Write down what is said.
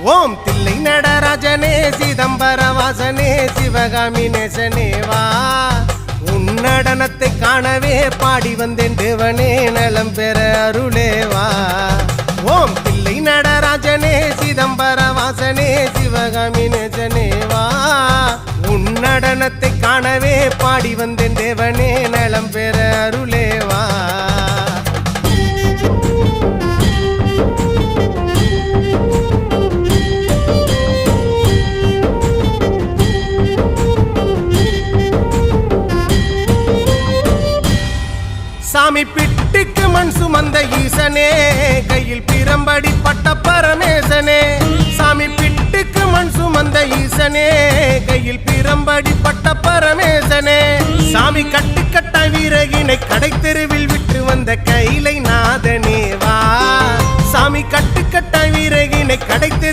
ஓம் தில்லை நடராஜனே சிதம்பர வாசனே சிவகாமி நேசனே வா உன் நடனத்தை காணவே பாடி வந்தேன் தேவனே நலம் பெற அருளே வா ஓம் தில்லை நடராஜனே சிதம்பர வாசனே சிவகாமி நேசனே வா உன் நடனத்தை காணவே பாடி வந்தேன் தேவனே நலம் பெற அருளே வா சாமி பிட்டுக்கு மண் சுமந்த ஈசனே கையில் பிரம்படி பட்ட பரமேசனே சாமி பிட்டுக்கு மண் சுமந்த ஈசனே கையில் பிரம்படி பட்ட பரமேசனே சாமி கட்டுக்கட்ட வீரகினை கடை தெருவில் விட்டு வந்த கைலை நாதனே வா சாமி கட்டுக்கட்ட வீரகினை கடை